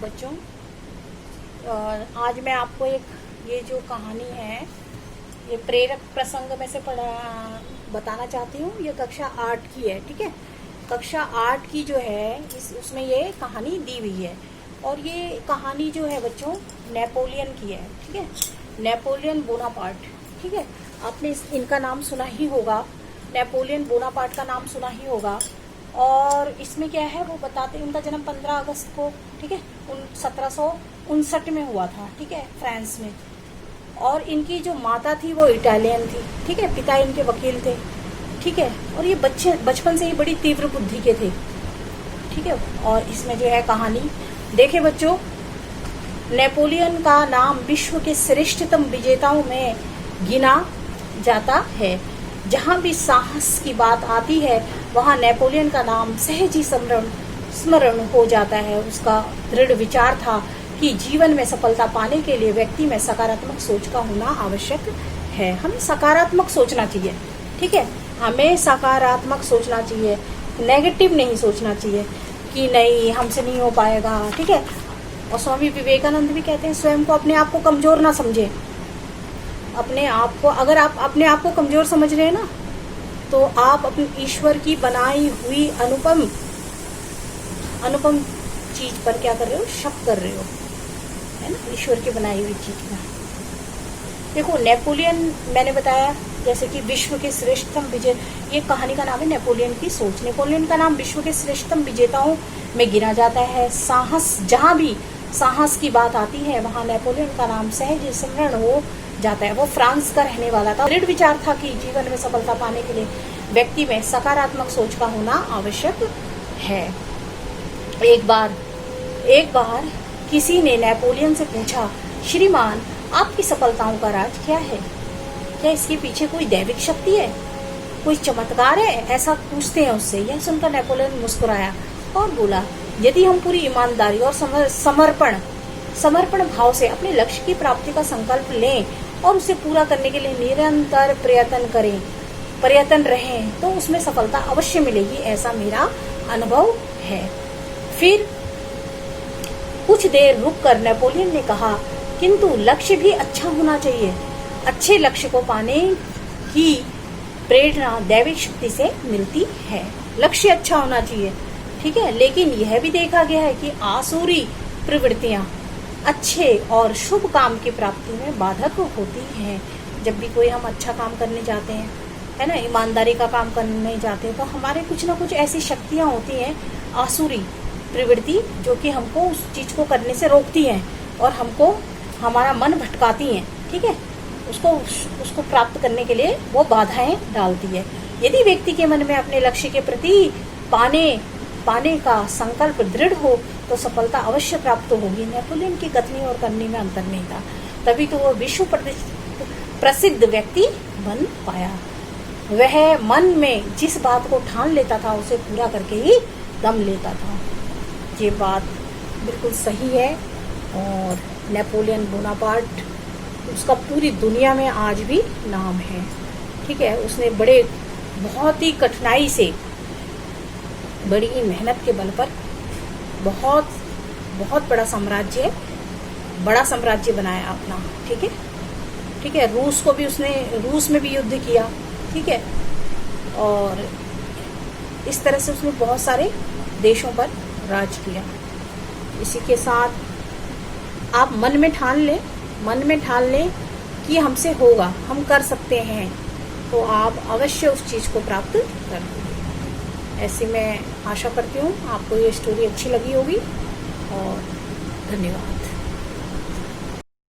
बच्चों, आज मैं आपको ये जो कहानी है, ये प्रेरक प्रसंग में से बताना चाहती हूँ। ये कक्षा 8 की है, ठीक है। कक्षा 8 की जो है उसमें ये कहानी दी हुई है। और ये कहानी जो है बच्चों नेपोलियन की है, ठीक है। नेपोलियन बोनापार्ट, ठीक है। आपने इनका नाम सुना ही होगा, नेपोलियन बोनापार्ट का नाम सुना ही होगा। और इसमें क्या है वो बताते हैं, उनका जन्म 15 अगस्त को, ठीक है, 1759 में हुआ था, ठीक है, फ्रांस में। और इनकी जो माता थी वो इटालियन थी, ठीक है। पिता इनके वकील थे, ठीक है। और ये बचपन से ही बड़ी तीव्र बुद्धि के थे, ठीक है। और इसमें जो है कहानी देखे बच्चों, नेपोलियन का नाम विश्व के श्रेष्ठतम विजेताओं में गिना जाता है। जहां भी साहस की बात आती है वहां नेपोलियन का नाम सहज ही स्मरण हो जाता है। उसका दृढ़ विचार था कि जीवन में सफलता पाने के लिए व्यक्ति में सकारात्मक सोच का होना आवश्यक है। हमें सकारात्मक सोचना चाहिए, ठीक है। हमें सकारात्मक सोचना चाहिए, नेगेटिव नहीं सोचना चाहिए कि नहीं हमसे नहीं हो पाएगा, ठीक है। और स्वामी विवेकानंद भी कहते हैं स्वयं को अपने आप को कमजोर ना समझे। अपने आप को, अगर आप अपने आप को कमजोर समझ रहे हैं ना, तो आप अपने ईश्वर की बनाई हुई अनुपम चीज पर क्या कर रहे हो, शक कर रहे हो, है ना, ईश्वर की बनाई हुई चीज पर। देखो नेपोलियन मैंने बताया जैसे कि विश्व के श्रेष्ठतम विजय, ये कहानी का नाम है नेपोलियन की सोच। नेपोलियन का नाम विश्व के श्रेष्ठतम विजेताओं में गिना जाता है। साहस, जहां भी साहस की बात आती है वहां नेपोलियन का नाम सहज स्मरण हो जाता है। वो फ्रांस का रहने वाला था। दृढ़ विचार था कि जीवन में सफलता पाने के लिए व्यक्ति में सकारात्मक सोच का होना आवश्यक है। एक बार किसी ने नेपोलियन से पूछा, श्रीमान आपकी सफलताओं का राज क्या है? क्या इसके पीछे कोई दैविक शक्ति है, कोई चमत्कार है? ऐसा पूछते हैं उससे। यह सुनकर नेपोलियन मुस्कुराया और बोला, यदि हम पूरी ईमानदारी और समर्पण भाव से अपने लक्ष्य की प्राप्ति का संकल्प लें और उसे पूरा करने के लिए निरंतर प्रयत्न रहें तो उसमें सफलता अवश्य मिलेगी, ऐसा मेरा अनुभव है। फिर कुछ देर रुककर नेपोलियन ने कहा, किंतु लक्ष्य भी अच्छा होना चाहिए। अच्छे लक्ष्य को पाने की प्रेरणा दैविक शक्ति से मिलती है। लक्ष्य अच्छा होना चाहिए, ठीक है। लेकिन यह भी देखा गया है कि आसुरी प्रवृत्तियां अच्छे और शुभ काम की प्राप्ति में बाधक होती हैं। जब भी कोई हम अच्छा काम करने जाते हैं, है ना, ईमानदारी का काम करने जाते हैं, तो हमारे कुछ ना कुछ ऐसी शक्तियां होती हैं, आसुरी प्रवृत्ति, जो कि हमको उस चीज को करने से रोकती हैं और हमको हमारा मन भटकाती हैं, ठीक है। उसको प्राप्त करने के लिए वो बाधाएं डालती है। यदि व्यक्ति के मन में अपने लक्ष्य के प्रति पाने का संकल्प दृढ़ हो तो सफलता अवश्य प्राप्त होगी। नेपोलियन की कथनी और करनी में अंतर नहीं था, तभी तो वो विश्व प्रसिद्ध व्यक्ति बन पाया। वह मन में जिस बात को ठान लेता था उसे पूरा करके ही दम लेता था। ये बात बिल्कुल सही है। और नेपोलियन बोनापार्ट, उसका पूरी दुनिया में आज भी नाम है, ठीक है। उसने बहुत ही कठिनाई से, बड़ी ही मेहनत के बल पर बहुत बड़ा साम्राज्य बनाया अपना, ठीक है, ठीक है। रूस में भी युद्ध किया, ठीक है। और इस तरह से उसने बहुत सारे देशों पर राज किया। इसी के साथ आप मन में ठान लें कि हमसे होगा, हम कर सकते हैं, तो आप अवश्य उस चीज को प्राप्त कर लेंगे। ऐसी मैं आशा करती हूँ आपको ये स्टोरी अच्छी लगी होगी। और धन्यवाद।